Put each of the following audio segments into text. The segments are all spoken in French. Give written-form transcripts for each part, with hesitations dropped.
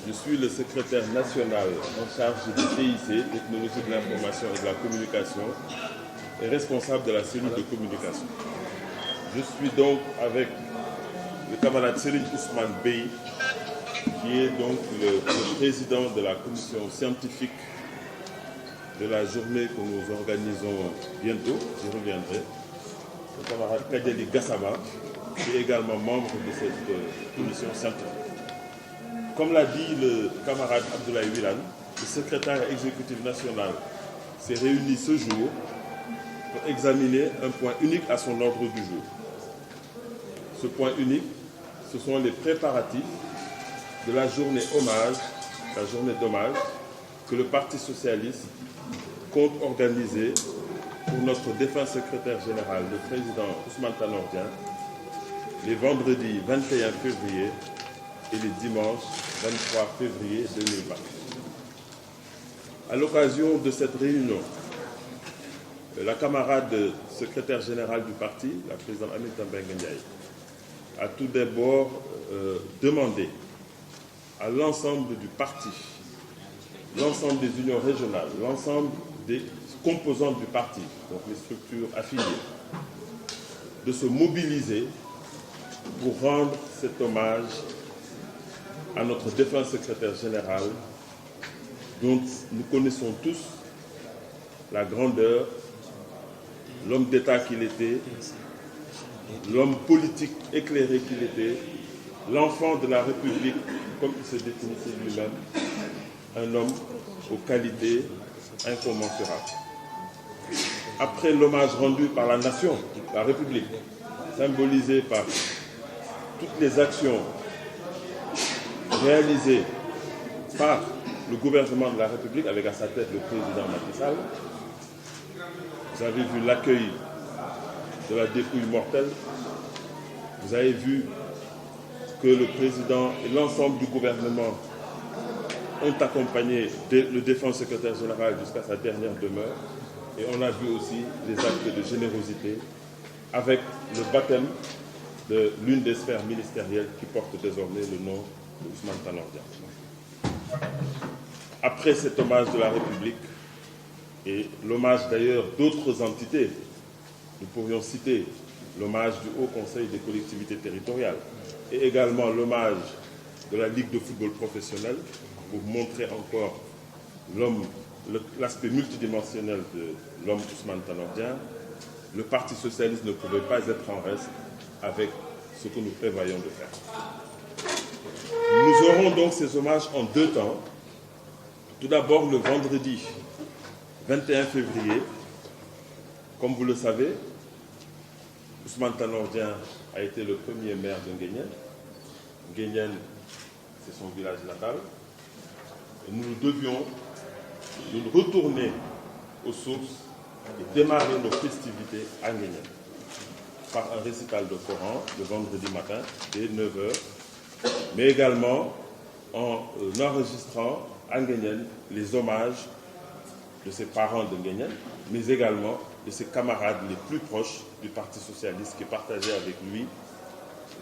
Je suis le secrétaire national en charge du TIC, Technologie de l'information et de la communication, et responsable de la cellule de communication. Je suis donc avec le camarade Serigne Ousmane Bey, qui est donc le président de la commission scientifique de la journée que nous organisons bientôt, j'y reviendrai. Le camarade Kadjali Gassama, qui est également membre de cette commission scientifique. Comme l'a dit le camarade Abdoulaye Wilane, le secrétaire exécutif national s'est réuni ce jour pour examiner un point unique à son ordre du jour. Ce point unique, ce sont les préparatifs de la journée hommage, la journée d'hommage que le Parti socialiste compte organiser pour notre défunt secrétaire général, le président Ousmane Tanor Dieng, les vendredis 21 février et les dimanches 23 février 2020. À l'occasion de cette réunion, la camarade secrétaire générale du parti, la présidente Aminata Mbengue Ndiaye, a tout d'abord demandé à l'ensemble du parti, l'ensemble des unions régionales, l'ensemble des composantes du parti, donc les structures affiliées, de se mobiliser pour rendre cet hommage à notre défunt secrétaire général, dont nous connaissons tous la grandeur, l'homme d'État qu'il était, l'homme politique éclairé qu'il était, l'enfant de la République, comme il se définissait lui-même, un homme aux qualités incommensurables. Après l'hommage rendu par la nation, la République, symbolisé par toutes les actions réalisées par le gouvernement de la République, avec à sa tête le président Macky Sall, vous avez vu l'accueil de la dépouille mortelle, vous avez vu que le président et l'ensemble du gouvernement ont accompagné le défunt secrétaire général jusqu'à sa dernière demeure, et on a vu aussi les actes de générosité avec le baptême de l'une des sphères ministérielles qui porte désormais le nom de Ousmane Tanor Dieng. Après cet hommage de la République et l'hommage d'ailleurs d'autres entités, nous pourrions citer l'hommage du Haut Conseil des collectivités territoriales et également l'hommage de la Ligue de football professionnel pour montrer encore l'aspect multidimensionnel de l'homme Ousmane Tanor Dieng. Le Parti socialiste ne pouvait pas être en reste avec ce que nous prévoyons de faire. Nous aurons donc ces hommages en deux temps. Tout d'abord, le vendredi 21 février, comme vous le savez, Ousmane Tanor Dieng a été le premier maire de Nguéniène. Nguéniène, c'est son village natal. Et nous devions nous retourner aux sources et démarrer nos festivités à Nguéniène par un récital de Coran le vendredi matin dès 9h, mais également en enregistrant à Nguéniène les hommages de ses parents de Nguéniène, mais également de ses camarades les plus proches du Parti socialiste qui partageaient avec lui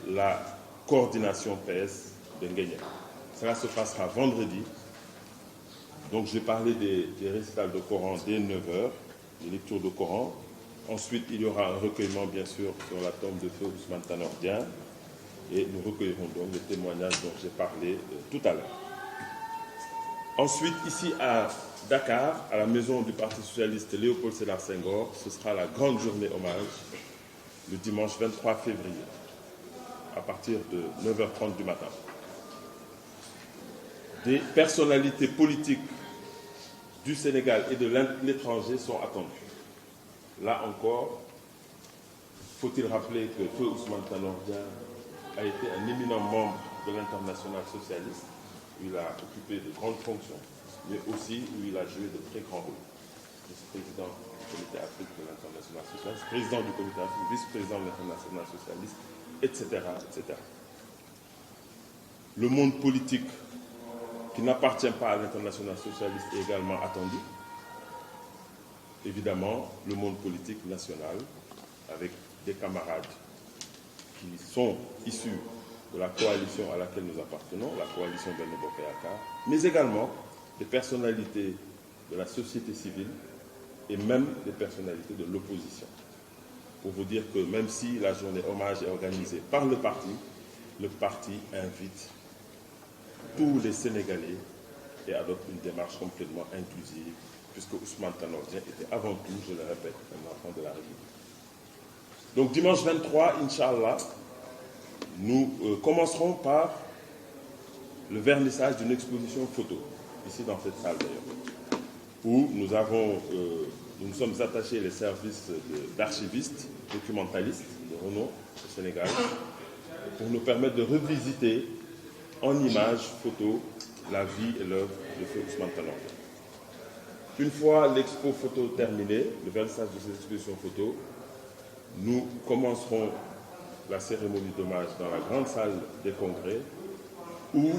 la coordination PS de Nguéniène. Cela se passera vendredi. Donc j'ai parlé des récitals de Coran dès 9h, des lectures de Coran. Ensuite, il y aura un recueillement, bien sûr, sur la tombe de feu Ousmane Tanor Dieng. Et nous recueillerons donc les témoignages dont j'ai parlé tout à l'heure. Ensuite, ici à Dakar, à la maison du Parti socialiste Léopold Sédar Senghor, ce sera la grande journée hommage, le dimanche 23 février, à partir de 9h30 du matin. Des personnalités politiques du Sénégal et de l'étranger sont attendues. Là encore, faut-il rappeler que feu Ousmane Tanor Dieng a été un éminent membre de l'Internationale socialiste, où il a occupé de grandes fonctions, mais aussi où il a joué de très grands rôles. Vice-président du comité Afrique de l'Internationale socialiste, président du comité Afrique, vice-président de l'Internationale socialiste, etc., etc. Le monde politique qui n'appartient pas à l'Internationale socialiste est également attendu. Évidemment, le monde politique national, avec des camarades qui sont issus de la coalition à laquelle nous appartenons, la coalition Benno Bokk Yakaar, mais également des personnalités de la société civile et même des personnalités de l'opposition. Pour vous dire que même si la journée hommage est organisée par le parti invite tous les Sénégalais et adopte une démarche complètement inclusive, puisque Ousmane Tanor Dieng était avant tout, je le répète, un enfant de la République. Donc dimanche 23, Inch'Allah, nous commencerons par le vernissage d'une exposition photo, ici dans cette salle d'ailleurs, où nous sommes attachés les services d'archivistes, documentalistes de renom au Sénégal, pour nous permettre de revisiter en images, photos, la vie et l'œuvre de feu Ousmane Tanor Dieng. Une fois l'expo photo terminée, le vernissage de cette exposition photo, nous commencerons la cérémonie d'hommage dans la grande salle des congrès où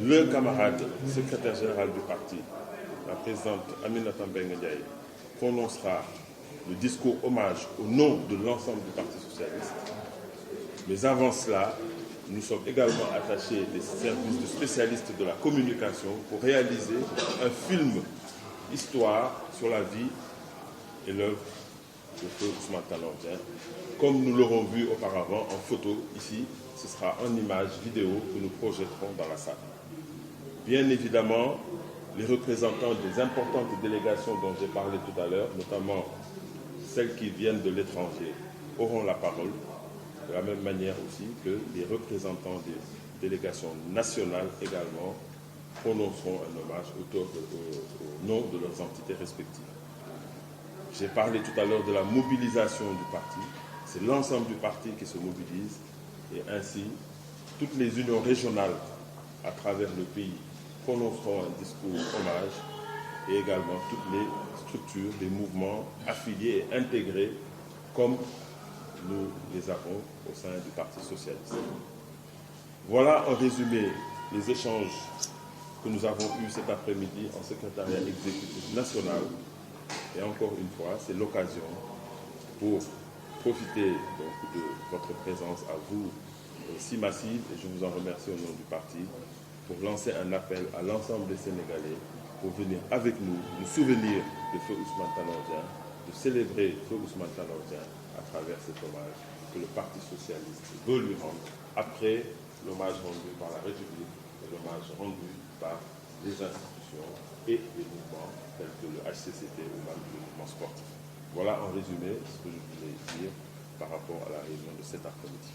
le camarade secrétaire général du parti, la présidente Aminata Mbengue Ndiaye, prononcera le discours hommage au nom de l'ensemble du Parti socialiste. Mais avant cela, nous sommes également attachés des services de spécialistes de la communication pour réaliser un film histoire sur la vie et l'œuvre de feu Ousmane Tanor Dieng. Comme nous l'aurons vu auparavant en photo ici, ce sera en image vidéo que nous projetterons dans la salle. Bien évidemment, les représentants des importantes délégations dont j'ai parlé tout à l'heure, notamment celles qui viennent de l'étranger, auront la parole, de la même manière aussi que les représentants des délégations nationales également prononceront un hommage au nom de leurs entités respectives. J'ai parlé tout à l'heure de la mobilisation du parti. C'est l'ensemble du parti qui se mobilise et ainsi toutes les unions régionales à travers le pays prononceront un discours hommage et également toutes les structures, les mouvements affiliés et intégrés comme nous les avons au sein du Parti socialiste. Voilà en résumé les échanges que nous avons eus cet après-midi en secrétariat exécutif national. Et encore une fois, c'est l'occasion pour profiter donc de votre présence à vous si massive, et je vous en remercie au nom du parti, pour lancer un appel à l'ensemble des Sénégalais pour venir avec nous, nous souvenir de feu Ousmane Tanor Dieng, de célébrer feu Ousmane Tanor Dieng à travers cet hommage que le Parti socialiste veut lui rendre après l'hommage rendu par la République et l'hommage rendu par les institutions et les mouvements tels que le HCCT ou même le mouvement sportif. Voilà en résumé ce que je voulais dire par rapport à la réunion de cet après-midi.